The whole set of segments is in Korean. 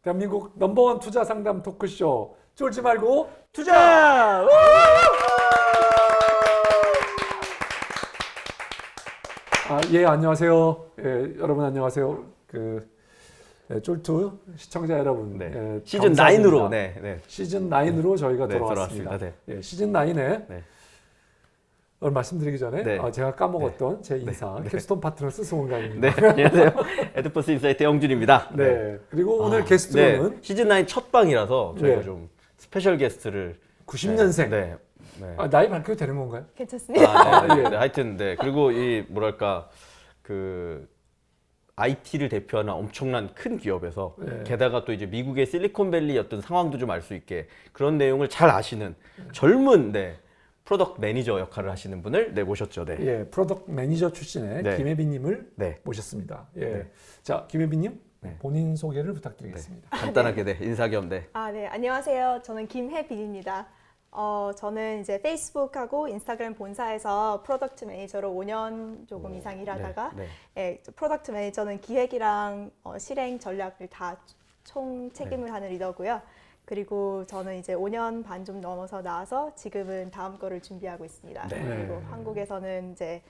대한민국 넘버원 투자 상담 토크쇼 쫄지 말고 투자! 예, 안녕하세요. 예, 여러분 안녕하세요. 쫄투 시청자 여러분. 네. 예, 시즌 감사드립니다. 9으로 네. 시즌 9으로 저희가 네, 돌아왔습니다. 네. 예, 시즌 9에 네. 오늘 말씀드리기 전에 네. 제가 까먹었던 제 인사 캡스톤 파트너스 네, 송은강입니다. 안녕하세요. 에드퍼스 인사이트 영준입니다. 네. 그리고 오늘 게스트는 네. 시즌 9 첫 방이라서 저희가 네. 좀 스페셜 게스트를 90년생. 네. 네. 나이 밝혀도 되는 건가요? 괜찮습니다. 네. 하여튼 네. 그리고 이 뭐랄까 IT를 대표하는 엄청난 큰 기업에서 네. 게다가 또 이제 미국의 실리콘밸리 어떤 상황도 좀 알 수 있게 그런 내용을 잘 아시는 젊은 프로덕트 매니저 역할을 하시는 분을 모셨죠. 네. 예, 프로덕트 매니저 출신의 네. 김혜빈님을 네. 모셨습니다. 예, 네. 자 김혜빈님 네. 본인 소개를 부탁드리겠습니다. 간단하게 인사 겸 네, 안녕하세요. 저는 김혜빈입니다. 저는 이제 페이스북하고 인스타그램 본사에서 프로덕트 매니저로 5년 조금 이상 일하다가 예, 프로덕트 매니저는 기획이랑 실행 전략을 다 총 책임을 하는 리더고요. 그리고 저는 이제 5년 반 좀 넘어서 나와서 지금은 다음 거를 준비하고 있습니다. 네. 그리고 한국에서는 이제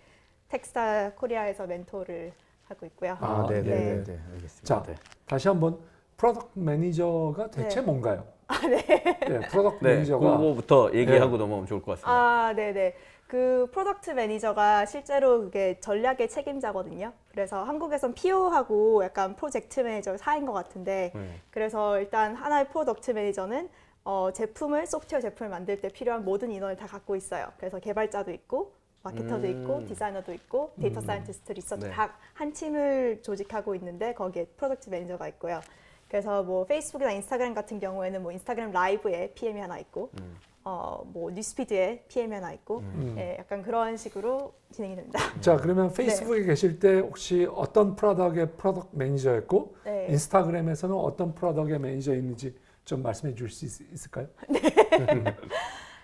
텍스타 코리아에서 멘토를 하고 있고요. 네. 알겠습니다. 자, 다시 한번 프로덕트 매니저가 대체 네. 뭔가요? 네. 네, 프로덕트 매니저가 그거부터 얘기하고 넘어가면 좋을 것 같습니다. 네네. 그 프로덕트 매니저가 실제로 그게 전략의 책임자거든요. 그래서 한국에선 PO하고 약간 프로젝트 매니저 사이인 것 같은데, 그래서 일단 하나의 프로덕트 매니저는 제품을 소프트웨어 제품을 만들 때 필요한 모든 인원을 다 갖고 있어요. 그래서 개발자도 있고, 마케터도 있고, 디자이너도 있고, 데이터 사이언티스트, 리서치 다 한 팀을 조직하고 있는데 거기에 프로덕트 매니저가 있고요. 그래서 뭐 페이스북이나 인스타그램 같은 경우에는 뭐 인스타그램 라이브에 PM이 하나 있고, 뭐 뉴스피드에 PM이 하나 있고, 예, 약간 그런 식으로 진행이 됩니다. 자, 그러면 페이스북에 계실 때 혹시 어떤 프로덕트의 프로덕트 매니저였고 네. 인스타그램에서는 어떤 프로덕트의 매니저였는지 좀 말씀해 주실 수 있을까요?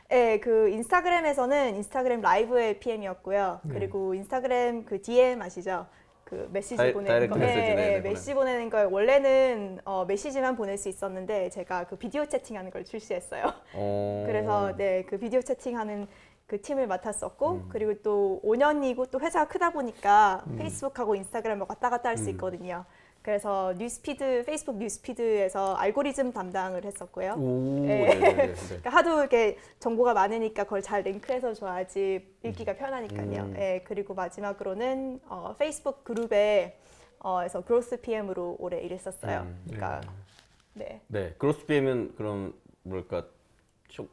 네, 그 인스타그램에서는 인스타그램 라이브의 PM이었고요. 그리고 인스타그램 그 DM 아시죠? 그 메시지 보내는 다이렉트 거, 메시지, 네, 메시지 보내는 걸 원래는 메시지만 보낼 수 있었는데 제가 그 비디오 채팅하는 걸 출시했어요. 그래서 그 비디오 채팅하는 그 팀을 맡았었고 그리고 또 5년이고 또 회사가 크다 보니까 페이스북하고 인스타그램을 왔다 갔다 할 수 있거든요. 그래서 뉴스피드, 페이스북 뉴스피드에서 알고리즘 담당을 했었고요. 그러니까 하도 이렇게 정보가 많으니까 그걸 잘 링크해서 줘야지 읽기가 편하니까요. 예, 그리고 마지막으로는 페이스북 그룹에서 그로스 PM으로 오래 일했었어요. 그러니까 네, 그로스 PM은 그럼 뭐랄까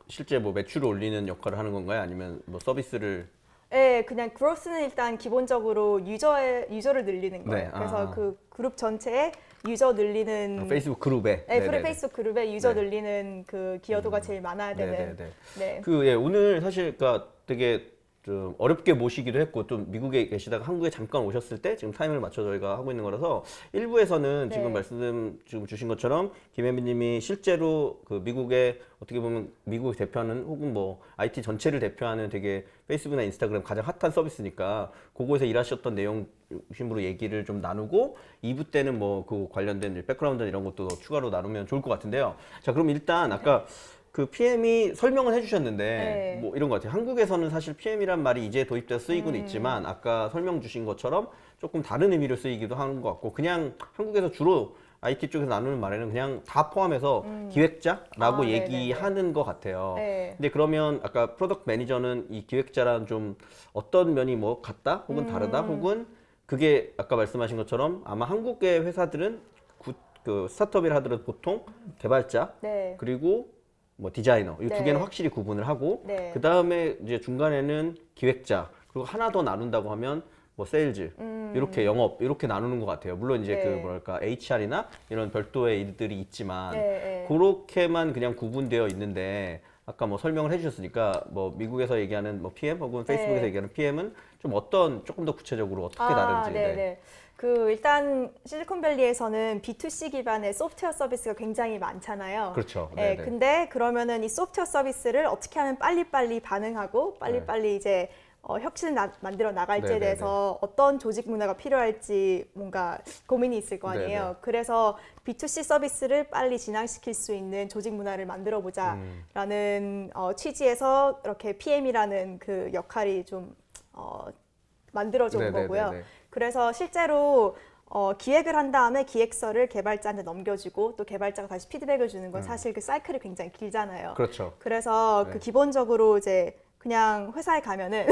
실제 뭐 매출을 올리는 역할을 하는 건가요? 아니면 뭐 서비스를? 네, 그냥 그로스는 일단 기본적으로 유저를 늘리는 거예요. 네, 그래서 그 그룹 전체에 유저 늘리는 페이스북 그룹에. 페이스북 그룹에 유저 늘리는 그 기여도가 제일 많아야 되는. 네. 오늘 사실 그러니까 되게 좀 어렵게 모시기도 했고 좀 미국에 계시다가 한국에 잠깐 오셨을 때 지금 타이밍을 맞춰 저희가 하고 있는 거라서 일부에서는 지금 말씀 지금 주신 것처럼 김혜민님이 실제로 그 미국에 어떻게 보면 미국을 대표하는 혹은 뭐 IT 전체를 대표하는 되게 페이스북이나 인스타그램 가장 핫한 서비스니까 그거에서 일하셨던 내용 중심으로 얘기를 좀 나누고 2부 때는 뭐 그 관련된 백그라운드 이런 것도 추가로 나누면 좋을 것 같은데요. 자, 그럼 일단 아까 그 PM이 설명을 해주셨는데 뭐 이런 것 같아요. 한국에서는 사실 PM이란 말이 이제 도입돼서 쓰이고는 있지만 아까 설명 주신 것처럼 조금 다른 의미로 쓰이기도 하는 것 같고 그냥 한국에서 주로 IT 쪽에서 나누는 말에는 그냥 다 포함해서 기획자라고 얘기하는 것 같아요. 근데 그러면 아까 프로덕트 매니저는 이 기획자랑 좀 어떤 면이 뭐 같다 혹은 다르다 혹은 그게 아까 말씀하신 것처럼 아마 한국의 회사들은 그 스타트업이라 하더라도 보통 개발자 그리고 뭐 디자이너 이 두 개는 확실히 구분을 하고 그 다음에 이제 중간에는 기획자 그리고 하나 더 나눈다고 하면 뭐 세일즈 이렇게 영업 이렇게 나누는 것 같아요. 물론 이제 그 뭐랄까 HR이나 이런 별도의 일들이 있지만 그렇게만 그냥 구분되어 있는데 아까 뭐 설명을 해주셨으니까 뭐 미국에서 얘기하는 뭐 PM 혹은 페이스북에서 얘기하는 PM은 좀 어떤 조금 더 구체적으로 어떻게 다른지. 그 일단 실리콘밸리에서는 B2C 기반의 소프트웨어 서비스가 굉장히 많잖아요. 그렇죠. 근데 그러면은 이 소프트웨어 서비스를 어떻게 하면 빨리빨리 반응하고 빨리빨리 이제 혁신을 만들어 나갈지에 네네네. 대해서 어떤 조직 문화가 필요할지 뭔가 고민이 있을 거 아니에요. 네네. 그래서 B2C 서비스를 빨리 진화시킬 수 있는 조직 문화를 만들어 보자라는 취지에서 이렇게 PM이라는 그 역할이 좀 만들어져 온 네네네네. 거고요. 그래서 실제로 기획을 한 다음에 기획서를 개발자한테 넘겨주고 또 개발자가 다시 피드백을 주는 건 사실 그 사이클이 굉장히 길잖아요. 그렇죠. 그래서 네. 그 기본적으로 이제 그냥 회사에 가면은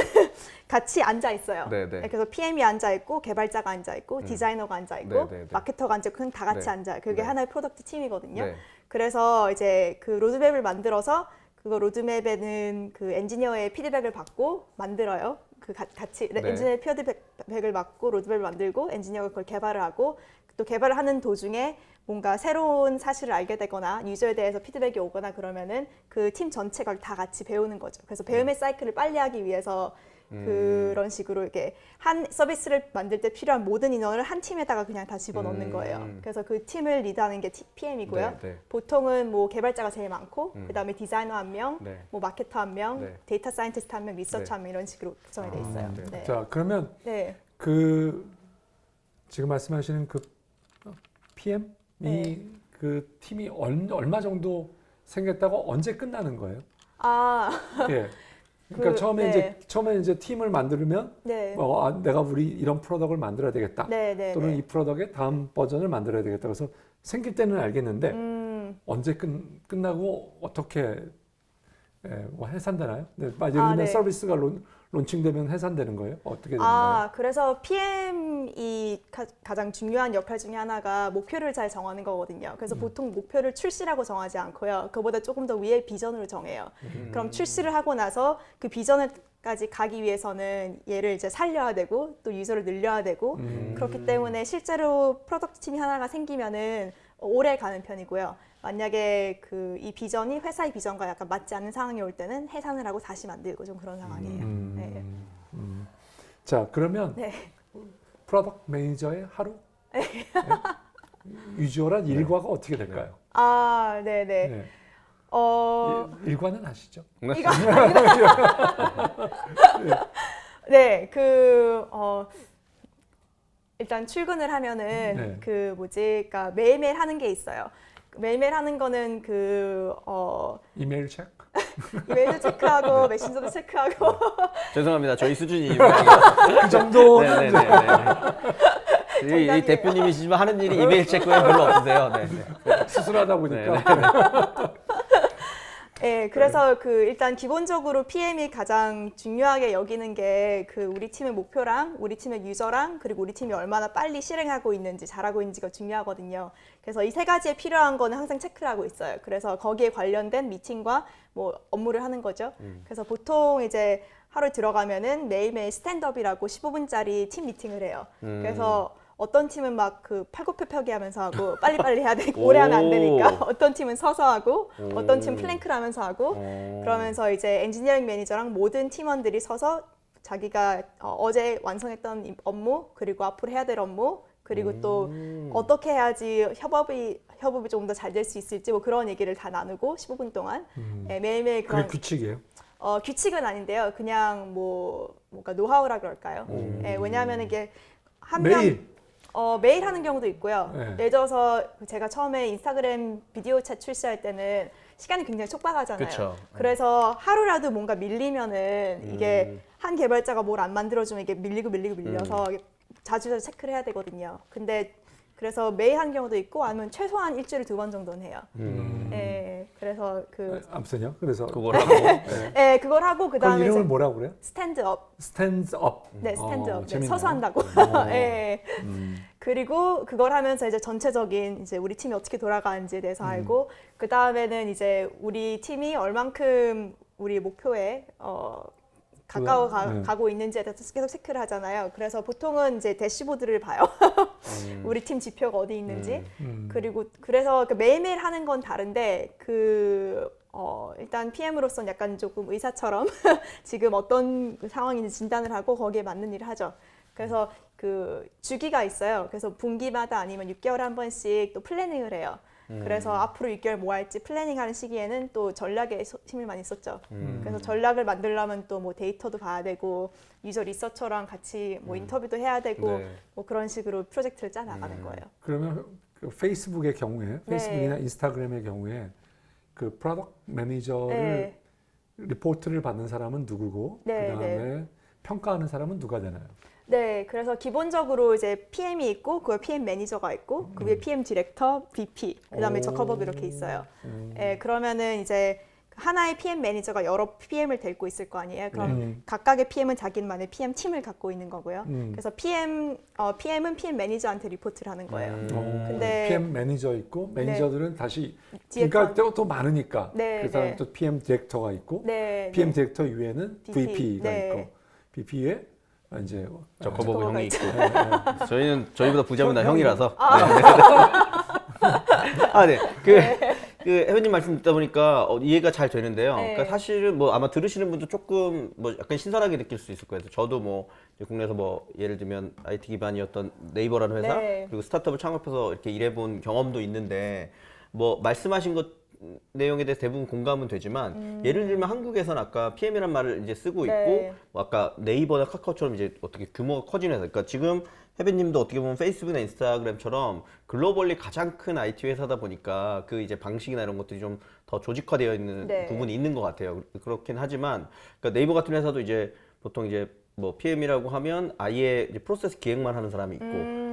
같이 앉아 있어요. 네네. 그래서 PM이 앉아 있고 개발자가 앉아 있고 디자이너가 앉아 있고 네네네. 마케터가 앉아 있고 그냥 다 같이 네. 앉아요. 그게 네. 하나의 프로덕트 팀이거든요. 네. 그래서 이제 그 로드맵을 만들어서 그거 로드맵에는 그 엔지니어의 피드백을 받고 만들어요. 그 같이 네. 엔지니어의 피드백을 받고 로드맵을 만들고 엔지니어가 그걸 개발을 하고 또 개발을 하는 도중에 뭔가 새로운 사실을 알게 되거나 유저에 대해서 피드백이 오거나 그러면은 그 팀 전체가 다 같이 배우는 거죠. 그래서 배움의 사이클을 빨리 하기 위해서 그런 식으로 이렇게 한 서비스를 만들 때 필요한 모든 인원을 한 팀에다가 그냥 다 집어넣는 거예요. 그래서 그 팀을 리드하는 게 PM이고요. 네, 네. 보통은 뭐 개발자가 제일 많고 그다음에 디자이너 한 명, 네. 뭐 마케터 한 명, 네. 데이터 사이언티스트 한 명, 리서치 네. 한 명 이런 식으로 구성이 돼 있어요. 네. 네. 자, 그러면 네. 그 지금 말씀하시는 그 PM이 네. 그 팀이 얼마 정도 생겼다고 언제 끝나는 거예요? 아, 예. 그러니까 네. 처음에 이제 팀을 만들면 네. 내가 우리 이런 프로덕트를 만들어야 되겠다. 네, 네, 또는 네. 이 프로덕트의 다음 버전을 만들어야 되겠다. 그래서 생길 때는 알겠는데 언제 끝나고 어떻게 뭐 해산되나요? 네, 예를 들면 네. 서비스가 론칭되면 해산되는 거예요? 어떻게 되는 거예요? 그래서 PM이 가장 중요한 역할 중에 하나가 목표를 잘 정하는 거거든요. 그래서 보통 목표를 출시라고 정하지 않고요. 그보다 조금 더 위에 비전으로 정해요. 그럼 출시를 하고 나서 그 비전까지 가기 위해서는 얘를 이제 살려야 되고 또 유저를 늘려야 되고 그렇기 때문에 실제로 프로덕트 팀이 하나가 생기면은 오래 가는 편이고요. 만약에 그 이 비전이 회사의 비전과 약간 맞지 않는 상황이 올 때는 해산을 하고 다시 만들고 좀 그런 상황이에요. 네. 자, 그러면 네. 프로덕트 매니저의 하루? 네. 유주얼한 일과가 어떻게 될까요? 네네. 네. 일과는 아시죠? 이거 네, 일단 출근을 하면은 네. 그러니까 매일매일 하는 게 있어요. 매일매일 하는 거는 이메일 체크? 이메일도 체크하고 메신저도 체크하고 죄송합니다. 저희 수준이 그 정도. 네네네. 이 대표님이시지만 하는 일이 이메일 체크에 별로 없으세요. 네. 수술하다 보니까. 네, 그래서 일단 기본적으로 PM이 가장 중요하게 여기는 게 우리 팀의 목표랑 우리 팀의 유저랑 그리고 우리 팀이 얼마나 빨리 실행하고 있는지 잘하고 있는지가 중요하거든요. 그래서 이 세 가지에 필요한 거는 항상 체크를 하고 있어요. 그래서 거기에 관련된 미팅과 뭐 업무를 하는 거죠. 그래서 보통 이제 하루 들어가면은 매일매일 스탠드업이라고 15분짜리 팀 미팅을 해요. 그래서 어떤 팀은 막 팔굽혀펴기 하면서 하고 빨리빨리 해야 되고 오래 하면 안 되니까 어떤 팀은 서서 하고 어떤 팀은 플랭크를 하면서 하고 그러면서 이제 엔지니어링 매니저랑 모든 팀원들이 서서 자기가 어제 완성했던 업무 그리고 앞으로 해야 될 업무 그리고 또 어떻게 해야지 협업이 좀 더 잘 될 수 있을지 뭐 그런 얘기를 다 나누고 15분 동안 매일매일 그게 규칙이에요? 규칙은 아닌데요. 그냥 뭔가 노하우라 그럴까요? 왜냐하면 이게 매일 하는 경우도 있고요. 네. 예를 들어서 제가 처음에 인스타그램 비디오 챗 출시할 때는 시간이 굉장히 촉박하잖아요. 그쵸. 그래서 하루라도 뭔가 밀리면은 이게 한 개발자가 뭘 안 만들어주면 이게 밀려서 이게 자주 체크를 해야 되거든요. 근데 그래서 매일 하는 경우도 있고 아니면 최소한 일주일에 2번 정도는 해요. 네, 그래서 아무튼요. 그래서 그걸 하고 네, 그걸 하고 그 그다음에 이름을 뭐라고 그래요? 스탠드업. 스탠드업. 네, 스탠드업. 네, 재밌네요. 서서 한다고. 네. 그리고 그걸 하면서 이제 전체적인 이제 우리 팀이 어떻게 돌아가는지에 대해서 알고 그 다음에는 이제 우리 팀이 얼만큼 우리 목표에 가까워 가고 있는지에 대해서 계속 체크를 하잖아요. 그래서 보통은 이제 대시보드를 봐요. 우리 팀 지표가 어디 있는지. 그리고 그래서 매일매일 하는 건 다른데 일단 PM으로서는 약간 조금 의사처럼 지금 어떤 상황인지 진단을 하고 거기에 맞는 일을 하죠. 그래서 주기가 있어요. 그래서 분기마다 아니면 6개월에 한 번씩 또 플래닝을 해요. 그래서 앞으로 6개월 뭐 할지 플래닝하는 시기에는 또 전략에 힘을 많이 썼죠. 그래서 전략을 만들려면 또 뭐 데이터도 봐야 되고 유저 리서처랑 같이 뭐 인터뷰도 해야 되고 네. 뭐 그런 식으로 프로젝트를 짜 나가는 거예요. 그러면 그 페이스북의 경우에 페이스북이나 인스타그램의 경우에 그 프로덕트 매니저를 네. 리포트를 받는 사람은 누구고 네, 그다음에 평가하는 사람은 누가 되나요? 네, 그래서 기본적으로 이제 PM이 있고 그 PM 매니저가 있고 그 위에 PM 디렉터, VP, 그다음에 저커버그 이렇게 있어요. 예, 그러면은 이제 하나의 PM 매니저가 여러 PM을 데리고 있을 거 아니에요. 그럼 각각의 PM은 자기만의 PM 팀을 갖고 있는 거고요. 그래서 PM은 PM 매니저한테 리포트를 하는 거예요. 근데 PM 매니저 있고 매니저들은 다시 뒤에 그러니까 또 많으니까 네, 그 사람 네. 또 PM 디렉터가 있고 네, PM 네. 디렉터 위에는 VP, VP가 네. 있고 VP에 이제 저커버그 저커버그가 형이 있죠. 있고 저희보다 부자면 나 형, 형이라서. 네. 그 해변님 말씀 듣다 보니까 이해가 잘 되는데요. 네. 그러니까 사실은 뭐 아마 들으시는 분도 조금 뭐 약간 신선하게 느낄 수 있을 거예요. 저도 뭐 이제 국내에서 뭐 예를 들면 IT 기반이었던 네이버라는 회사 네. 그리고 스타트업을 창업해서 이렇게 일해본 경험도 있는데 뭐 말씀하신 것 내용에 대해서 대부분 공감은 되지만 예를 들면 한국에서는 아까 PM이란 말을 이제 쓰고 네. 있고 뭐 아까 네이버나 카카오처럼 이제 어떻게 규모가 커지는 회사. 그러니까 지금 해변님도 어떻게 보면 페이스북이나 인스타그램처럼 글로벌리 가장 큰 IT 회사다 보니까 그 이제 방식이나 이런 것들이 좀 더 조직화되어 있는 네. 부분이 있는 것 같아요. 그렇긴 하지만 그러니까 네이버 같은 회사도 이제 보통 이제 뭐 PM이라고 하면 아예 이제 프로세스 기획만 하는 사람이 있고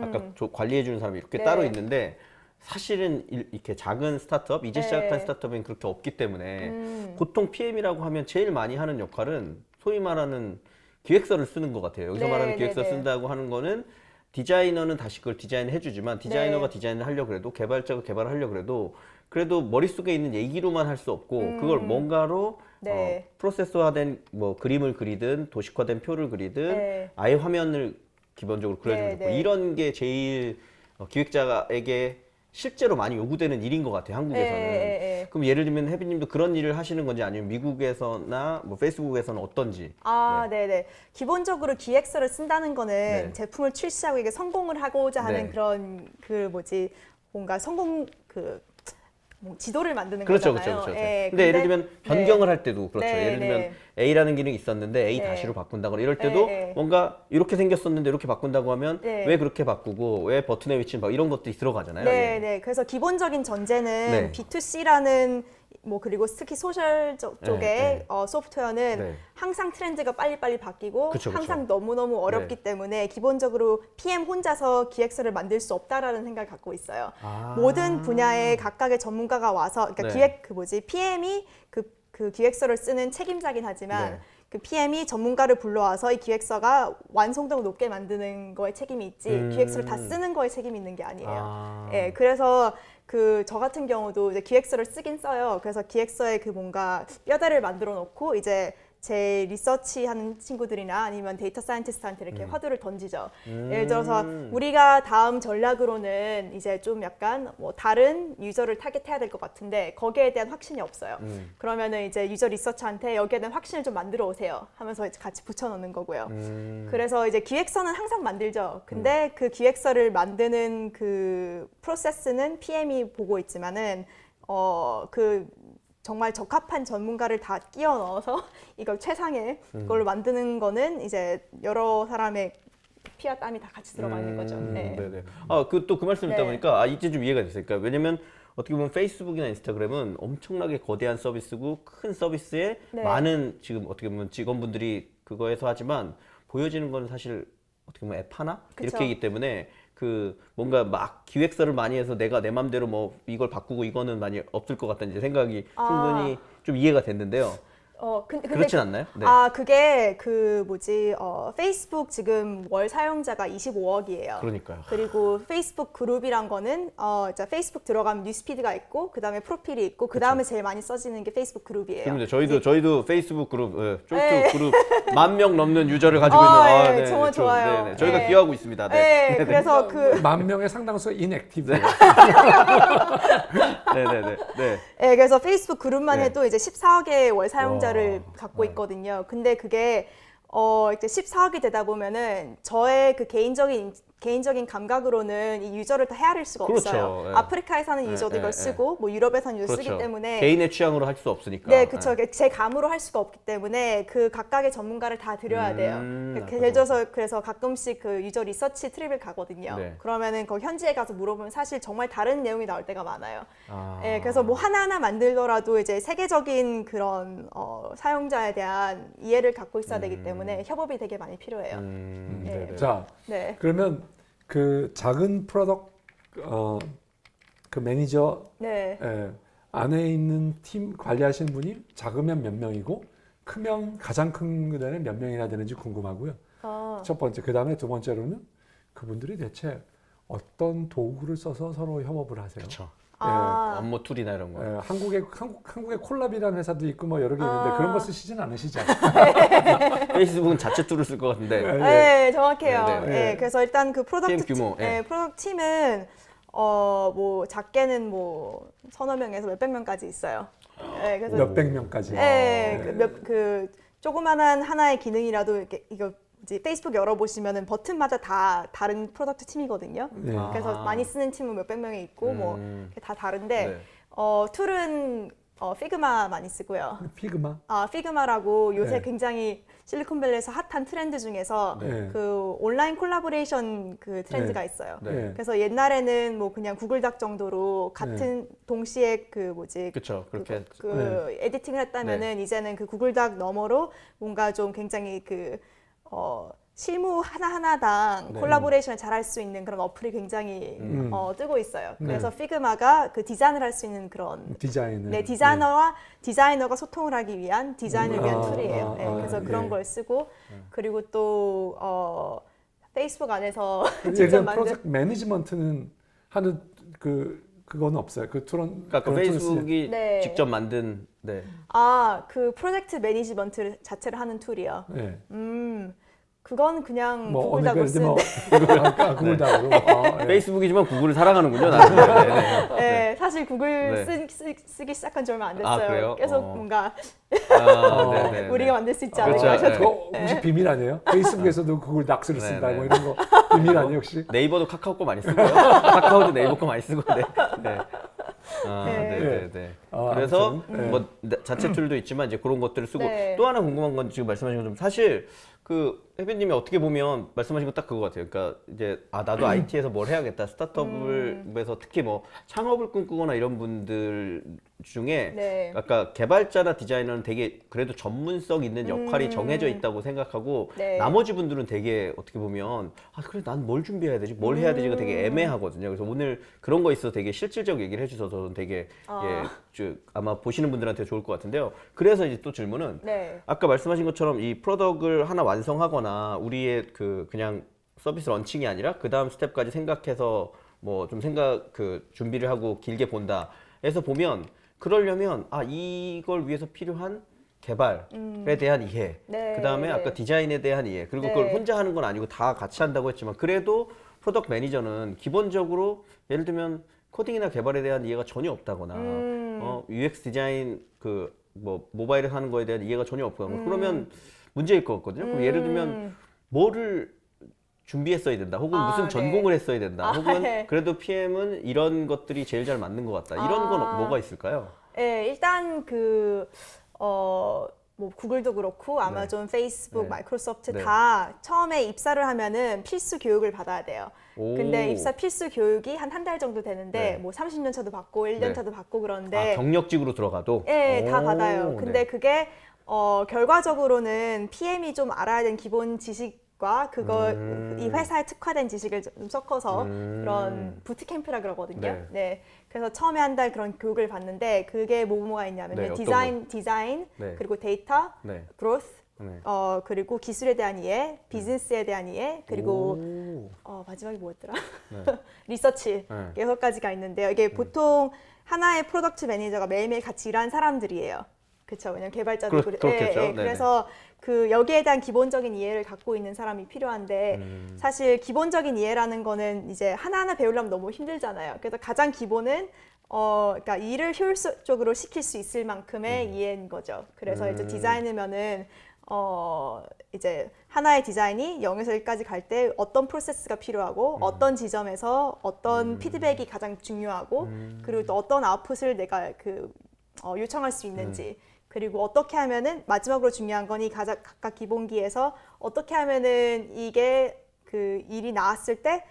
아까 관리해 주는 사람이 이렇게 네. 따로 있는데 사실은 이렇게 작은 스타트업 이제 네. 시작한 스타트업은 그렇게 없기 때문에 보통 PM이라고 하면 제일 많이 하는 역할은 소위 말하는 기획서를 쓰는 것 같아요. 여기서 네, 말하는 네, 기획서 네. 쓴다고 하는 거는 디자이너는 다시 그걸 디자인해 주지만 디자이너가 네. 디자인을 하려고 그래도 개발자가 개발을 하려고 그래도 머릿속에 있는 얘기로만 할 수 없고 그걸 뭔가로 네. 프로세스화된 뭐 그림을 그리든 도식화된 표를 그리든 네. 아예 화면을 기본적으로 그려주는 네, 거 네. 이런 게 제일 기획자에게 실제로 많이 요구되는 일인 것 같아요, 한국에서는. 네. 그럼 예를 들면 혜빈님도 그런 일을 하시는 건지 아니면 미국에서나 뭐 페이스북에서는 어떤지. 네네. 기본적으로 기획서를 쓴다는 거는 네. 제품을 출시하고 이게 성공을 하고자 하는 네. 그런 뭔가 성공 뭐 지도를 만드는 그렇죠, 거잖아요. 그렇죠, 그렇죠. 예, 근데 예를 들면 변경을 할 때도 그렇죠. 네, 예를 들면 네. A라는 기능이 있었는데 A 네. 다시로 바꾼다거나 이럴 때도 네. 뭔가 이렇게 생겼었는데 이렇게 바꾼다고 하면 네. 왜 그렇게 바꾸고 왜 버튼의 위치는 막 이런 것들이 들어가잖아요. 네, 예. 네. 그래서 기본적인 전제는 네. B2C라는 뭐 그리고 특히 소셜 쪽의 네. 소프트웨어는 네. 항상 트렌드가 빨리빨리 바뀌고 그쵸, 그쵸. 항상 너무너무 어렵기 네. 때문에 기본적으로 PM 혼자서 기획서를 만들 수 없다라는 생각을 갖고 있어요. 아. 모든 분야의 각각의 전문가가 와서 그러니까 네. PM이 그 기획서를 쓰는 책임자긴 하지만 네. 그 PM이 전문가를 불러와서 이 기획서가 완성도가 높게 만드는 거에 책임이 있지 기획서를 다 쓰는 거에 책임이 있는 게 아니에요. 아. 예, 그래서 저 같은 경우도 이제 기획서를 쓰긴 써요. 그래서 기획서에 그 뭔가 뼈대를 만들어 놓고 이제 제 리서치 하는 친구들이나 아니면 데이터 사이언티스트한테 이렇게 화두를 던지죠. 예를 들어서 우리가 다음 전략으로는 이제 좀 약간 뭐 다른 유저를 타겟해야 될 것 같은데 거기에 대한 확신이 없어요. 그러면은 이제 유저 리서치한테 여기에 대한 확신을 좀 만들어 오세요 하면서 이제 같이 붙여넣는 거고요. 그래서 이제 기획서는 항상 만들죠. 근데 그 기획서를 만드는 그 프로세스는 PM이 보고 있지만은 정말 적합한 전문가를 다 끼워 넣어서 이걸 최상의 걸로 만드는 거는 이제 여러 사람의 피와 땀이 다 같이 들어가는 거죠. 네. 네네. 또 그 말씀 듣다 네. 보니까 이제 좀 이해가 됐어요. 그러니까 왜냐면 어떻게 보면 페이스북이나 인스타그램은 엄청나게 거대한 서비스고 큰 서비스에 네. 많은 지금 어떻게 보면 직원분들이 그거에서 하지만 보여지는 건 사실 어떻게 보면 앱 하나 그쵸. 이렇게이기 때문에 그 뭔가 막 기획서를 많이 해서 내가 내 맘대로 뭐 이걸 바꾸고 이거는 많이 없을 것 같다는 이제 생각이 충분히 좀 이해가 됐는데요. 근데 그렇진 않나요? 네. 그게 페이스북 지금 월 사용자가 25억이에요. 그러니까요. 그리고 페이스북 그룹이란 거는 이제 페이스북 들어가면 뉴스피드가 있고 그다음에 프로필이 있고 그다음에 제일 많이 써지는 게 페이스북 그룹이에요. 그렇습니다. 저희도 페이스북 그룹, 쫄투 그룹 10,000명 넘는 유저를 가지고 있는. 정말 좋아요. 네네. 저희가 네. 기여하고 있습니다. 네, 그래서 10,000명의 상당수 인액티브. 네네네. 네. 네, 그래서 페이스북 그룹만 네. 해도 이제 14억의 월 사용자를 와. 갖고 있거든요. 근데 그게 이제 14억이 되다 보면은 저의 그 개인적인 개인적인 감각으로는 이 유저를 다 헤아릴 수가 그렇죠. 없어요. 예. 아프리카에 사는 예, 유저도 예, 이걸 예. 쓰고 뭐 유럽에 사는 유저 그렇죠. 쓰기 때문에 개인의 취향으로 할 수 없으니까. 네, 그렇죠. 예. 제 감으로 할 수가 없기 때문에 그 각각의 전문가를 다 들여야 돼요. 예를 들어서 그래서 가끔씩 그 유저 리서치 트립을 가거든요. 네. 그러면 거기 현지에 가서 물어보면 사실 정말 다른 내용이 나올 때가 많아요. 아. 예, 그래서 뭐 하나하나 만들더라도 이제 세계적인 그런 사용자에 대한 이해를 갖고 있어야 되기 때문에 협업이 되게 많이 필요해요. 네. 네네. 자, 네. 그러면 그 작은 프로덕트 그 매니저 네. 안에 있는 팀 관리하시는 분이 작으면 몇 명이고 크면 가장 큰 데는 몇 명이나 되는지 궁금하고요. 첫 번째, 그 다음에 두 번째로는 그분들이 대체 어떤 도구를 써서 서로 협업을 하세요? 그렇죠. 아, 툴이나 이런 거. 한국의 콜lab이라는 회사도 있고 뭐 여러 개 있는데 그런 거 쓰시진 않으시죠? 페이스북은 자체 툴을 쓸 것 같은데. 네, 정확해요. 네, 네, 네. 그래서 일단 그 프로덕트 팀 규모, 네, 프로덕트 팀은 뭐 작게는 뭐 서너 명에서 몇백 명까지 있어요. 네, 그래서 몇백 명까지. 네, 그 조그만한 하나의 기능이라도 이렇게 이거 이제 페이스북 열어보시면은 버튼마다 다 다른 프로덕트 팀이거든요. 네. 그래서 많이 쓰는 팀은 몇백 명이 있고 뭐 다 다른데 네. 툴은 피그마 많이 쓰고요. 피그마. 피그마라고 요새 네. 굉장히 실리콘밸리에서 핫한 트렌드 중에서 네. 그 온라인 콜라보레이션 그 트렌드가 있어요. 네. 그래서 옛날에는 뭐 그냥 구글 닥 정도로 같은 동시에 그 뭐지 그렇죠. 그렇게 그 에디팅을 했다면은 이제는 그 구글 닥 너머로 뭔가 좀 굉장히 그 실무 하나하나당 콜라보레이션을 잘 할 수 있는 그런 어플이 굉장히 뜨고 있어요. 그래서 피그마가 그 디자인을 할 수 있는 그런 디자인을. 네, 디자이너가 소통을 하기 위한 디자인을 위한 툴이에요. 네, 그래서 그런 걸 쓰고 그리고 또 페이스북 안에서 직접 예전 만든 프로젝트 매니지먼트는 하는 그거는 없어요. 그 툴은 그러니까 그 그런 툴을 페이스북이 네. 직접 만든 네. 그 프로젝트 매니지먼트 자체를 하는 툴이요. 네. 그건 그냥 뭐 구글 어느 닥으로 게 쓰는 구글 닥으로. 네. 페이스북이지만 구글을 사랑하는군요. 나는. 네. 네, 사실 구글 네. 쓰기 시작한 지 얼마 안 아, 됐어요. 그래요? 계속 뭔가 네. 우리가 만들 수 있지 그렇죠. 않을까 하셔서 그거 혹시 비밀 아니에요? 페이스북에서도 구글 닥스를 네, 쓴다 네. 뭐 이런 거 비밀 아니에요 혹시? 네이버도 카카오 거 많이 쓰고요. 카카오도 네이버 거 많이 쓰고. 네. 네. 네. 아, 그래서 아무튼, 뭐 자체 툴도 있지만 이제 그런 것들을 쓰고 네. 또 하나 궁금한 건 지금 말씀하신 것처럼 사실 그 혜빈님이 어떻게 보면 말씀하신 건 딱 그거 같아요. 그러니까 이제 나도 IT에서 뭘 해야겠다. 스타트업에서 특히 뭐 창업을 꿈꾸거나 이런 분들 중에 네. 아까 개발자나 디자이너는 되게 그래도 전문성 있는 역할이 정해져 있다고 생각하고 네. 나머지 분들은 되게 어떻게 보면 그래 난 뭘 준비해야 되지 뭘 해야 되지가 되게 애매하거든요. 그래서 오늘 그런 거 있어서 되게 실질적 얘기를 해주셔서 저는 되게 아마 보시는 분들한테 좋을 것 같은데요. 그래서 이제 또 질문은 네. 아까 말씀하신 것처럼 이 프로덕트를 하나 완성하거나 우리의 그냥 서비스 런칭이 아니라 그 다음 스텝까지 생각해서 뭐 좀 준비를 하고 길게 본다 해서 보면 그러려면 이걸 위해서 필요한 개발에 대한 이해, 네. 그 다음에 아까 디자인에 대한 이해, 그리고 네. 그걸 혼자 하는 건 아니고 다 같이 한다고 했지만 그래도 프로덕트 매니저는 기본적으로 예를 들면 코딩이나 개발에 대한 이해가 전혀 없다거나 UX 디자인 뭐 모바일에 하는 거에 대한 이해가 전혀 없거나 그러면 문제일 것 같거든요. 그럼 예를 들면 뭐를 준비했어야 된다, 혹은 무슨 네. 전공을 했어야 된다, 혹은 네. 그래도 PM은 이런 것들이 제일 잘 맞는 것 같다. 이런 건 뭐가 있을까요? 네, 일단 뭐 구글도 그렇고 아마존, 페이스북, 네. 마이크로소프트 네. 다 처음에 입사를 하면은 필수 교육을 받아야 돼요. 오. 근데 입사 필수 교육이 한 달 정도 되는데 네. 뭐 30년 차도 받고 1년 네. 차도 받고 그러는데 경력직으로 들어가도? 네, 다 오, 받아요. 근데 네. 그게 결과적으로는 PM이 좀 알아야 되는 기본 지식과 이 회사에 특화된 지식을 좀 섞어서 그런 부트캠프라 그러거든요. 네. 네. 그래서 처음에 한 달 그런 교육을 받는데 그게 뭐가 있냐면 네, 디자인, 네. 그리고 데이터, 네. growth, 네. 그리고 기술에 대한 이해, 비즈니스에 대한 이해, 그리고 오. 마지막이 뭐였더라? 네. 리서치 네. 6가지가 있는데요. 이게 보통 하나의 프로덕트 매니저가 매일매일 같이 일하는 사람들이에요. 그렇죠. 왜냐면 개발자도 그렇겠죠. 네네. 그래서 여기에 대한 기본적인 이해를 갖고 있는 사람이 필요한데 사실 기본적인 이해라는 거는 이제 하나하나 배우려면 너무 힘들잖아요. 그래서 가장 기본은 그러니까 일을 효율적으로 시킬 수 있을 만큼의 이해인 거죠. 그래서 이제 디자이너면은 이제 하나의 디자인이 0에서 1까지 갈 때 어떤 프로세스가 필요하고 어떤 지점에서 어떤 피드백이 가장 중요하고 그리고 또 어떤 아웃풋을 내가 요청할 수 있는지 그리고 어떻게 하면은 마지막으로 중요한 건 이 각각 기본기에서 어떻게 하면은 이게 그 일이 나왔을 때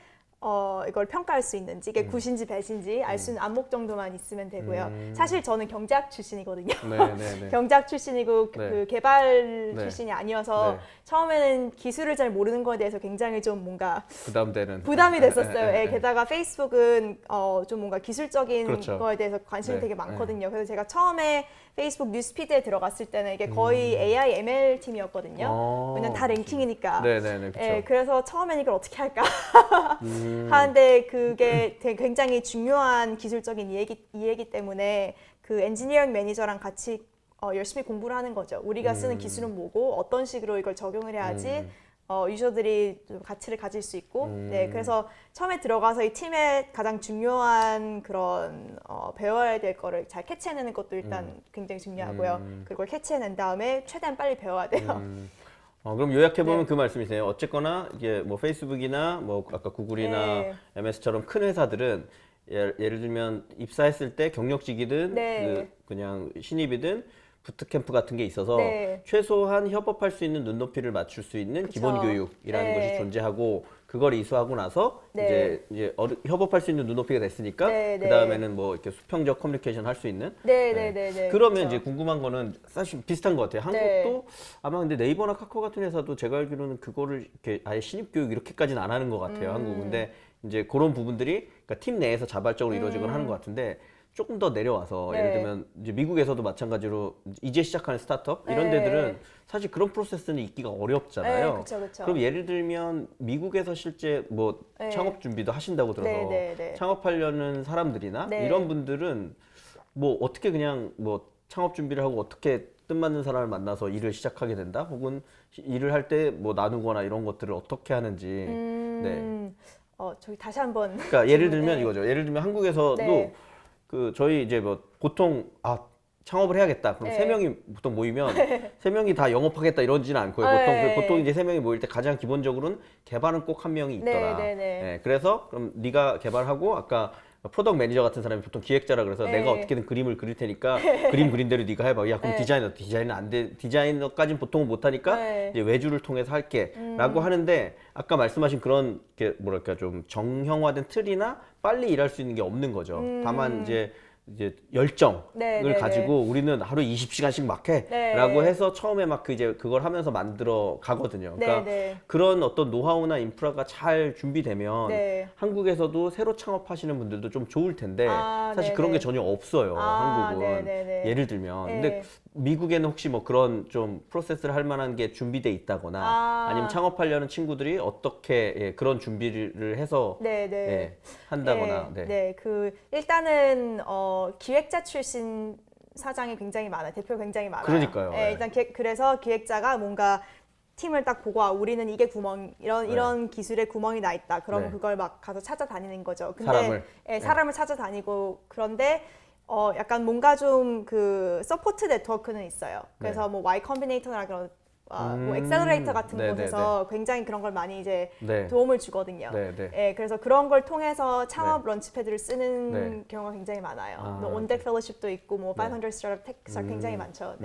이걸 평가할 수 있는지 이게 굿인지 배신지 알 수 있는 안목 정도만 있으면 되고요. 사실 저는 경제학 출신이거든요. 네. 경제학 출신이고 네. 그 개발 네. 출신이 아니어서 네. 처음에는 기술을 잘 모르는 거에 대해서 굉장히 좀 뭔가 부담되는. 부담이 됐었어요. 게다가 페이스북은 좀 뭔가 기술적인 그렇죠. 거에 대해서 관심이 네. 되게 많거든요. 그래서 제가 처음에 페이스북 뉴스피드에 들어갔을 때는 이게 거의 AI ML 팀이었거든요. 왜냐면 다 랭킹이니까. 네네네. 그렇죠. 그래서 처음엔 이걸 어떻게 할까 하는데 그게 되게 굉장히 중요한 기술적인 이해이기 때문에 그 엔지니어링 매니저랑 같이 열심히 공부를 하는 거죠. 우리가 쓰는 기술은 뭐고 어떤 식으로 이걸 적용을 해야지 유저들이 좀 가치를 가질 수 있고 그래서 처음에 들어가서 이 팀의 가장 중요한 그런 배워야 될 거를 잘 캐치해내는 것도 일단 굉장히 중요하고요. 그걸 캐치해낸 다음에 최대한 빨리 배워야 돼요. 그럼 요약해보면 네. 그 말씀이세요. 어쨌거나 이게 뭐 페이스북이나 뭐 아까 구글이나 네. MS처럼 큰 회사들은 예를 들면 입사했을 때 경력직이든 네. 그냥 신입이든 부트캠프 같은 게 있어서 네. 최소한 협업할 수 있는 눈높이를 맞출 수 있는 그쵸. 기본 교육이라는 네. 것이 존재하고 그걸 이수하고 나서 네. 이제 협업할 수 있는 눈높이가 됐으니까 네, 그 네. 다음에는 뭐 이렇게 수평적 커뮤니케이션 할 수 있는 네. 그러면 그렇죠. 이제 궁금한 거는 사실 비슷한 것 같아요. 네. 한국도 아마 근데 네이버나 카카오 같은 회사도 제가 알기로는 그거를 이렇게 아예 신입 교육 이렇게까지는 안 하는 것 같아요. 한국은. 근데 이제 그런 부분들이 그러니까 팀 내에서 자발적으로 이루어지거나 하는 것 같은데 조금 더 내려와서 네. 예를 들면 이제 미국에서도 마찬가지로 이제 시작하는 스타트업 이런 네. 데들은 사실 그런 프로세스는 있기가 어렵잖아요. 네, 그쵸. 그럼 예를 들면 미국에서 실제 뭐 네. 창업 준비도 하신다고 들어서 네. 창업하려는 사람들이나 네. 이런 분들은 뭐 어떻게 그냥 뭐 창업 준비를 하고 어떻게 뜻맞는 사람을 만나서 일을 시작하게 된다? 혹은 일을 할 때 뭐 나누거나 이런 것들을 어떻게 하는지. 네. 저기 다시 한번. 그러니까 예를 들면 네. 이거죠. 예를 들면 한국에서도 네. 그 저희 이제 뭐 보통 창업을 해야겠다. 그럼 네. 세 명이 보통 모이면 세 명이 다 영업하겠다 이러지는 않고요. 네. 보통 이제 세 명이 모일 때 가장 기본적으로는 개발은 꼭 한 명이 있더라. 네. 그래서 그럼 네가 개발하고 아까 프로덕트 매니저 같은 사람이 보통 기획자라 그래서 네. 내가 어떻게든 그림을 그릴 테니까 그림 그린 대로 네가 해봐. 야 그럼 네. 디자이너는 안 돼. 디자이너까지는 보통 못 하니까 네. 이제 외주를 통해서 할게라고 하는데 아까 말씀하신 그런 게 뭐랄까 좀 정형화된 틀이나 빨리 일할 수 있는 게 없는 거죠. 다만 이제 열정을 네. 가지고 우리는 하루 20시간씩 막 해라고 네. 해서 처음에 막 이제 그걸 하면서 만들어 가거든요. 그러니까 네. 그런 어떤 노하우나 인프라가 잘 준비되면 네. 한국에서도 새로 창업하시는 분들도 좀 좋을 텐데 사실 네네. 그런 게 전혀 없어요. 한국은. 네네. 예를 들면 네. 근데 미국에는 혹시 뭐 그런 좀 프로세스를 할 만한 게 준비돼 있다거나 아니면 창업하려는 친구들이 어떻게 그런 준비를 해서 네. 한다거나 일단은 기획자 출신 사장이 굉장히 많아요. 대표 굉장히 많아요. 그러니까요. 네. 일단 그래서 기획자가 뭔가 팀을 딱 보고 우리는 이게 구멍 이런 기술에 구멍이 나 있다. 그러면 네. 그걸 막 가서 찾아다니는 거죠. 근데 사람을? 사람을 찾아다니고 그런데 약간 뭔가 좀 그 서포트 네트워크는 있어요. 그래서 뭐 Y 컴비네이터나 그런 뭐 엑셀러레이터 같은 곳에서 굉장히 그런 걸 많이 이제 도움을 주거든요. 그래서 그런 걸 통해서 창업 런치패드를 쓰는 경우가 굉장히 많아요. 온덱 펠로십도 있고 뭐 500 스타트업 텍스타 굉장히 많죠.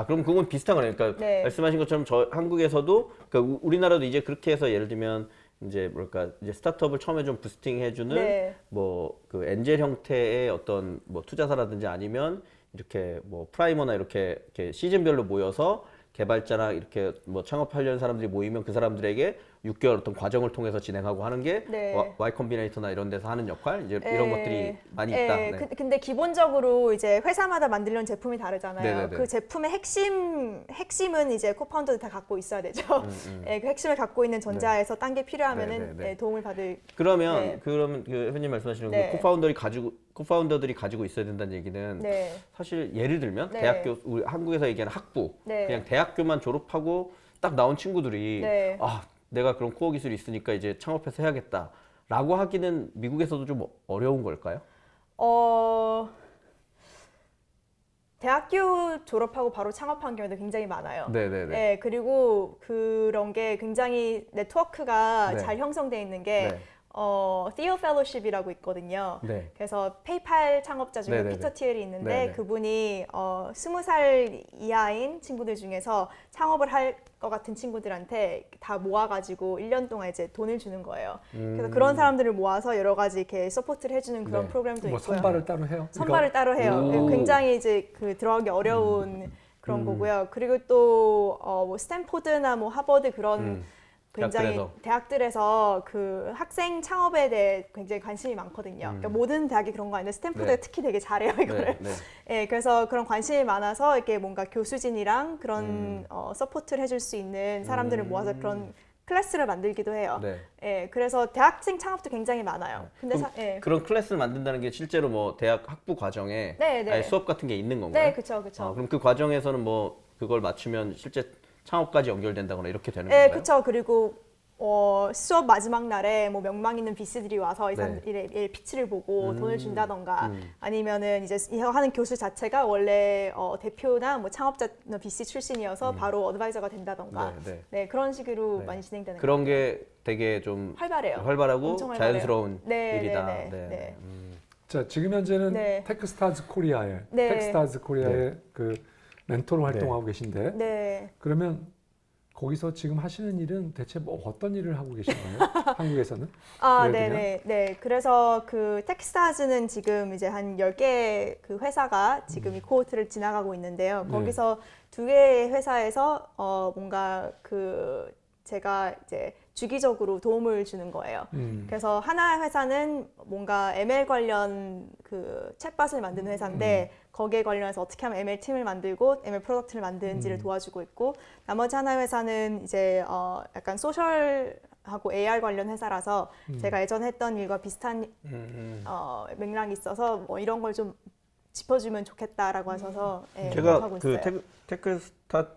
그럼 그건 비슷한 거네요. 그러니까 말씀하신 것처럼 한국에서도 그러니까 우리나라도 이제 그렇게 해서 예를 들면 이제 이제 스타트업을 처음에 좀 부스팅 해주는 뭐 그 엔젤 형태의 어떤 뭐 투자사라든지 아니면 이렇게 뭐 프라이머나 이렇게 시즌별로 모여서 개발자랑 이렇게 뭐 창업하려는 사람들이 모이면 그 사람들에게 6개월 어떤 과정을 통해서 진행하고 하는 게 Y 컴비네이터나 이런 데서 하는 역할 이제 이런 것들이 많이 있다. 근데 기본적으로 이제 회사마다 만들려는 제품이 다르잖아요. 그 제품의 핵심은 이제 코파운더들 다 갖고 있어야 되죠. 그 핵심을 갖고 있는 전자에서 딴 게 필요하면은 도움을 받을. 그러면 그 회원님 말씀하시는 그 코파운더들이 가지고 있어야 된다는 얘기는 사실 예를 들면 대학교 우리 한국에서 얘기하는 학부 그냥 대학교만 졸업하고 딱 나온 친구들이 내가 그런 코어 기술이 있으니까 이제 창업해서 해야겠다라고 하기는 미국에서도 좀 어려운 걸까요? 대학교 졸업하고 바로 창업한 경우도 굉장히 많아요. 네네네. 네, 그리고 그런 게 굉장히 네트워크가 네. 잘 형성되어 있는 게 네. Theo Fellowship이라고 있거든요. 네. 그래서 페이팔 창업자 중에 네네네. 피터 티엘이 있는데 네네. 그분이 20살 이하인 친구들 중에서 창업을 할 것 같은 친구들한테 다 모아가지고 1년 동안 이제 돈을 주는 거예요. 그래서 그런 사람들을 모아서 여러 가지 이렇게 서포트를 해주는 그런 네. 프로그램도 뭐 있고요. 선발을 따로 해요? 선발을 따로 해요. 오. 굉장히 이제 그 들어가기 어려운 그런 거고요. 그리고 또 뭐 스탠포드나 뭐 하버드 그런 굉장히 대학들에서 그 학생 창업에 대해 굉장히 관심이 많거든요. 그러니까 모든 대학이 그런 거 아닌데 스탠포드가 네. 특히 되게 잘해요 이거를. 네. 예, 그래서 그런 관심이 많아서 이렇게 뭔가 교수진이랑 그런 서포트를 해줄 수 있는 사람들을 모아서 그런 클래스를 만들기도 해요. 네. 예, 그래서 대학생 창업도 굉장히 많아요. 근데 예. 그런 클래스를 만든다는 게 실제로 뭐 대학 학부 과정에 네, 네. 아예 수업 같은 게 있는 건가요? 네, 그렇죠, 그렇죠. 그럼 그 과정에서는 뭐 그걸 맞추면 실제 창업까지 연결된다거나 이렇게 되는 네, 건가요? 그렇죠. 그리고 수업 마지막 날에 뭐 명망 있는 VC들이 와서 이 사람들의 피치를 보고 돈을 준다던가 아니면은 이제 이거 하는 교수 자체가 원래 대표나 뭐 창업자 VC 출신이어서 바로 어드바이저가 된다던가 네, 그런 식으로 많이 진행되는 그런 것 게 되게 좀 활발해요. 활발하고 엄청 활발해요. 자연스러운 네, 일이다. 네, 네, 네. 자, 지금 현재는 네. 테크스타즈 코리아에 네. 테크스타즈 코리아의 그 멘토로 활동하고 계신데 네. 그러면 거기서 지금 하시는 일은 대체 뭐 어떤 일을 하고 계신 거예요? 한국에서는? 아, 예를 들면? 네. 그래서 그 텍스타즈는 지금 이제 한 10개 그 회사가 지금 이 코호트를 지나가고 있는데요. 거기서 두 개의 회사에서 뭔가 그 제가 이제 주기적으로 도움을 주는 거예요. 그래서 하나의 회사는 뭔가 ML 관련 그 챗봇을 만드는 회사인데 거기에 관련해서 어떻게 하면 ML 팀을 만들고 ML 프로덕트를 만드는지를 도와주고 있고 나머지 하나의 회사는 이제 약간 소셜하고 AR 관련 회사라서 제가 예전에 했던 일과 비슷한 맥락이 있어서 뭐 이런 걸 좀 짚어주면 좋겠다라고 하셔서 제가 하고 그 있어요. 테크스타츠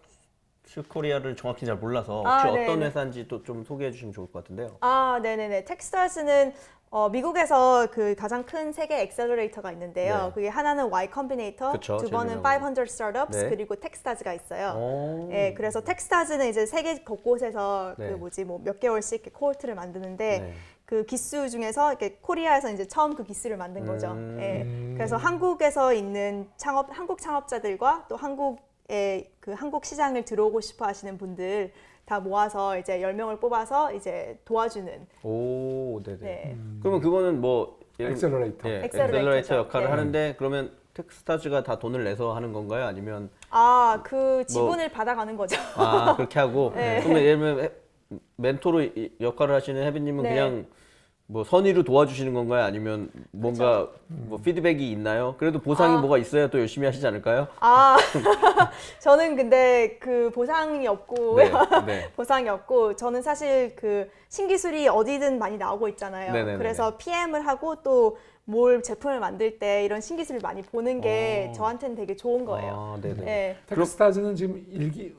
코리아를 정확히 잘 몰라서 혹시 어떤 네네. 회사인지 또 좀 소개해 주시면 좋을 것 같은데요. 네네네. 텍스타즈는 미국에서 그 가장 큰 세계 엑셀러레이터가 있는데요. 네. 그게 하나는 Y 컴비네이터, 그쵸, 두 번은 제일 500 스타트업스, 네. 그리고 텍스타즈가 있어요. 오. 네, 그래서 텍스타즈는 이제 세계 곳곳에서 네. 뭐 몇 개월씩 이렇게 코호트를 만드는데 네. 그 기수 중에서 이렇게 코리아에서 이제 처음 그 기수를 만든 거죠. 그래서 한국에서 있는 한국 창업자들과 또 한국의 그 한국 시장을 들어오고 싶어 하시는 분들 다 모아서 이제 10명을 뽑아서 이제 도와주는. 오, 네네. 네. 그러면 그거는 뭐 엑셀러레이터. 예, 엑셀러레이터죠. 엑셀러레이터 역할을 네. 하는데 그러면 텍스타즈가 다 돈을 내서 하는 건가요? 아니면 그 지분을 받아가는 거죠. 그렇게 하고 네. 그러면 예를 들면 멘토로 역할을 하시는 혜빈님은 네. 그냥 뭐 선의로 도와주시는 건가요? 아니면 뭔가 뭐 피드백이 있나요? 그래도 보상이 뭐가 있어야 또 열심히 하시지 않을까요? 저는 근데 그 보상이 없고 네, 네. 보상이 없고 저는 사실 그 신기술이 어디든 많이 나오고 있잖아요. 네네네네. 그래서 PM을 하고 또 뭘 제품을 만들 때 이런 신기술을 많이 보는 게 저한테는 되게 좋은 거예요. 네네. 네. 테크스타즈는 지금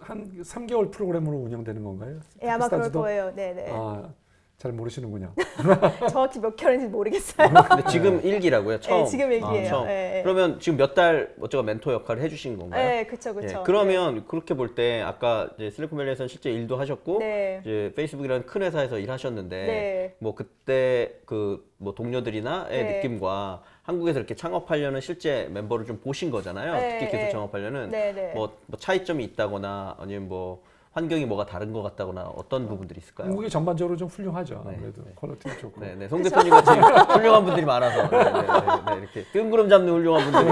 한 3개월 프로그램으로 운영되는 건가요? 예, 아마 그럴 테크스타즈도? 거예요. 네네. 잘 모르시는군요. 정확히 몇 개월인지 모르겠어요. 근데 지금 1기라고요? 처음? 네, 지금 1기예요. 처음. 네. 그러면 지금 몇 달 어쩌가 멘토 역할을 해주신 건가요? 네, 그쵸. 예, 그러면 그렇게 볼 때 아까 이제 실리콘밸리에서는 실제 일도 하셨고 네. 이제 페이스북이라는 큰 회사에서 일하셨는데 네. 뭐 그때 그 뭐 동료들이나의 네. 느낌과 한국에서 이렇게 창업하려는 실제 멤버를 좀 보신 거잖아요. 네, 특히 기술 네. 창업하려는 네, 네. 뭐 차이점이 있다거나 아니면 뭐 환경이 뭐가 다른 것 같다거나 어떤 부분들이 있을까요? 한국이 전반적으로 좀 훌륭하죠. 네, 아무래도 네. 퀄리티도 좋고. 네, 송 대표님 같이 훌륭한 분들이 많아서 네, 이렇게 뜬구름 잡는 훌륭한 분들이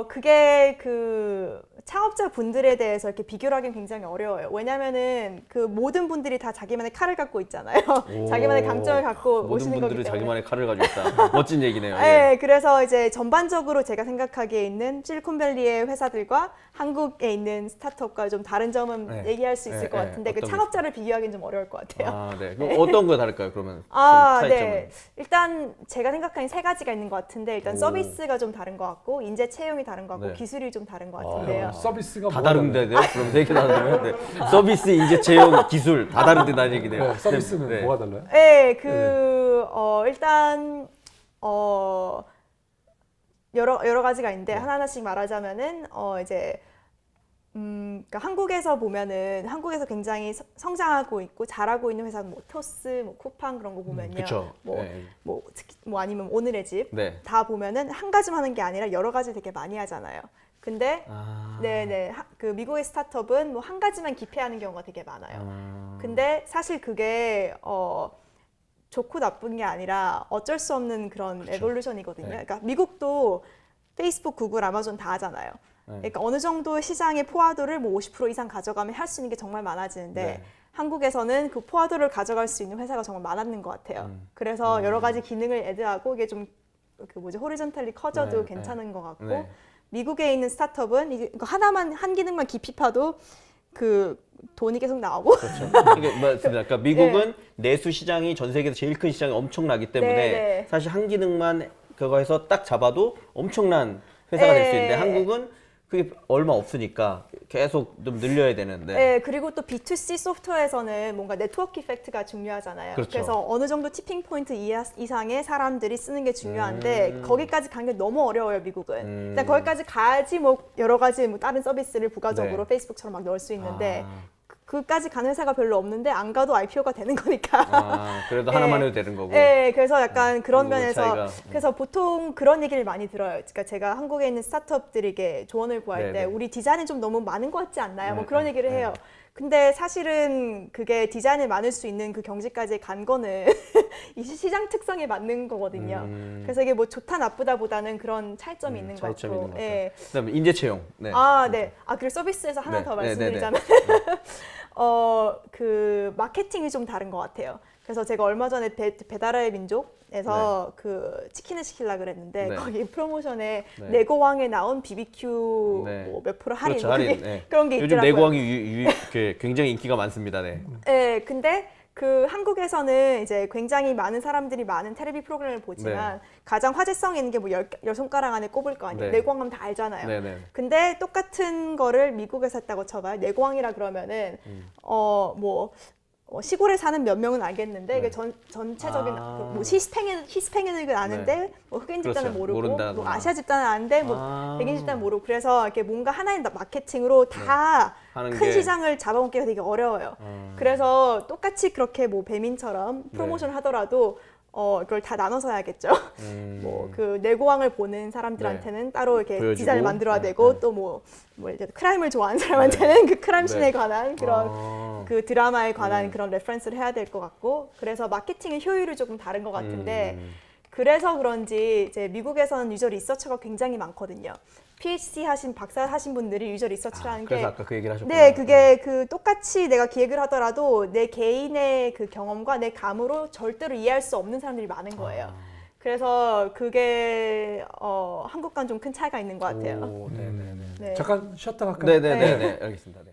그게 그 창업자 분들에 대해서 이렇게 비교를 하기는 굉장히 어려워요. 왜냐면은 그 모든 분들이 다 자기만의 칼을 갖고 있잖아요. 자기만의 강점을 갖고 모든 오시는 거기 분들이 때문에. 자기만의 칼을 가지고 있다. 멋진 얘기네요. 예. 네, 그래서 이제 전반적으로 제가 생각하기에 있는 실리콘밸리의 회사들과 한국에 있는 스타트업과 좀 다른 점은 네. 얘기할 수 있을 네, 것 네. 같은데 그 어떤 창업자를 비교하기는 좀 어려울 것 같아요. 아, 네. 그럼 어떤 거 다를까요? 그러면 좀 차이점은? 네. 일단 제가 생각하는 세 가지가 있는 것 같은데 일단 서비스가 좀 다른 것 같고 인재 채용이 다른 것 같고 네. 기술이 좀 다른 것 같은데요. 서비스가 다 뭐가 다른데, 달라요? 네? 그럼 되게 다르네요. 네. 서비스, 인재 채용, 기술 다 다른다는 얘기네요. 네, 서비스는 네. 뭐가 달라요? 네, 일단 여러 가지가 있는데 네. 하나하나씩 말하자면은 이제 그러니까 한국에서 보면은 한국에서 굉장히 성장하고 있고 잘하고 있는 회사 뭐 토스, 뭐 쿠팡 그런 거 보면요. 그쵸. 뭐, 네. 뭐 특히 뭐 아니면 오늘의 집 다 네. 보면은 한 가지만 하는 게 아니라 여러 가지 되게 많이 하잖아요. 근데 네네 그 미국의 스타트업은 뭐 한 가지만 기피하는 경우가 되게 많아요. 근데 사실 그게 좋고 나쁜 게 아니라 어쩔 수 없는 그런 그쵸. 에볼루션이거든요. 네. 그러니까 미국도 페이스북, 구글, 아마존 다 하잖아요. 그러니까 어느 정도 시장의 포화도를 뭐 50% 이상 가져가면 할 수 있는 게 정말 많아지는데 네. 한국에서는 그 포화도를 가져갈 수 있는 회사가 정말 많았는 것 같아요. 그래서 여러 가지 기능을 애드하고 이게 좀 그 뭐지 호리존탈리 커져도 네, 괜찮은 것 같고 네. 미국에 있는 스타트업은 이게 하나만 한 기능만 깊이 파도 그 돈이 계속 나오고 그렇죠. 이게 맞습니다. 그러니까 미국은 내수 시장이 전 세계에서 제일 큰 시장이 엄청나기 때문에 네, 네. 사실 한 기능만 그거 해서 딱 잡아도 엄청난 회사가 될 수 있는데 네. 한국은 그게 얼마 없으니까 계속 좀 늘려야 되는데. 네, 그리고 또 B2C 소프트웨어에서는 뭔가 네트워크 이펙트가 중요하잖아요. 그렇죠. 그래서 어느 정도 티핑 포인트 이상의 사람들이 쓰는 게 중요한데 거기까지 가는 게 너무 어려워요, 미국은. 일단 거기까지 가야지 뭐 여러 가지 뭐 다른 서비스를 부가적으로 네. 페이스북처럼 막 넣을 수 있는데 그까지 가는 회사가 별로 없는데 안 가도 IPO가 되는 거니까. 그래도 네. 하나만 해도 되는 거고. 네, 그래서 약간 그런 미국은 면에서 차이가, 그래서 보통 그런 얘기를 많이 들어요. 그러니까 제가 한국에 있는 스타트업들에게 조언을 구할 때 네네. 우리 디자인이 좀 너무 많은 것 같지 않나요? 뭐 네, 그런 네, 얘기를 네. 해요. 근데 사실은 그게 디자인이 많을 수 있는 그 경지까지 간 거는 이 시장 특성에 맞는 거거든요. 그래서 이게 뭐 좋다 나쁘다보다는 그런 차이점이 있는 것 차이점이 같고. 있는 것 같아요. 예. 그다음에 인재 채용. 네. 네. 그리고 서비스에서 하나 네, 더 네, 네, 네. 말씀드리자면 그 마케팅이 좀 다른 것 같아요. 그래서 제가 얼마 전에 배달의 민족에서 그 치킨을 시키려고 그랬는데 네. 거기 프로모션에 네. 내고왕에 나온 BBQ 네. 뭐 몇 프로 할인 그렇죠. 뭐 할인. 그게 네. 그런 게 요즘 있더라고요. 내고왕이 굉장히 인기가 많습니다. 네. 네, 근데 그 한국에서는 이제 굉장히 많은 사람들이 많은 텔레비 프로그램을 보지만 가장 화제성 있는 게 뭐 열 손가락 안에 꼽을 거 아니에요. 네. 내고왕하면 다 알잖아요. 네, 네. 근데 똑같은 거를 미국에서 했다고 쳐봐요. 내고왕이라 그러면은 뭐 시골에 사는 몇 명은 알겠는데 네. 이게 전체적인 아. 뭐 히스패닉은 아는데 뭐 흑인 집단은 그렇죠. 모르고 모른다거나. 뭐 아시아 집단은 아는데 뭐 아. 백인 집단은 모르고 그래서 이렇게 뭔가 하나의 마케팅으로 다 하는 큰 게- 시장을 잡아먹기가 되게 어려워요. 그래서 똑같이 그렇게 뭐 배민처럼 프로모션을 하더라도 이걸 다 나눠서 해야겠죠. 뭐 그 내고왕을 보는 사람들한테는 따로 이렇게 보여주고. 디자인을 만들어야 네, 되고 네. 또 뭐 크라임을 좋아하는 사람한테는 그 크라임 씬에 네. 관한 그런 아. 그 드라마에 관한 그런 레퍼런스를 해야 될 것 같고 그래서 마케팅의 효율이 조금 다른 것 같은데 그래서 그런지 이제 미국에서는 유저 리서처가 굉장히 많거든요. PhD 하신 박사 하신 분들이 유저 리서치를 하는 게 그래서 아까 그 얘기를 하셨구나. 네, 그게 그 똑같이 내가 기획을 하더라도 내 개인의 그 경험과 내 감으로 절대로 이해할 수 없는 사람들이 많은 거예요. 그래서 그게 한국과는 좀 큰 차이가 있는 것 같아요. 오, 네네네. 네. 잠깐 쉬었다 갈까요? 네네네. 알겠습니다. 네.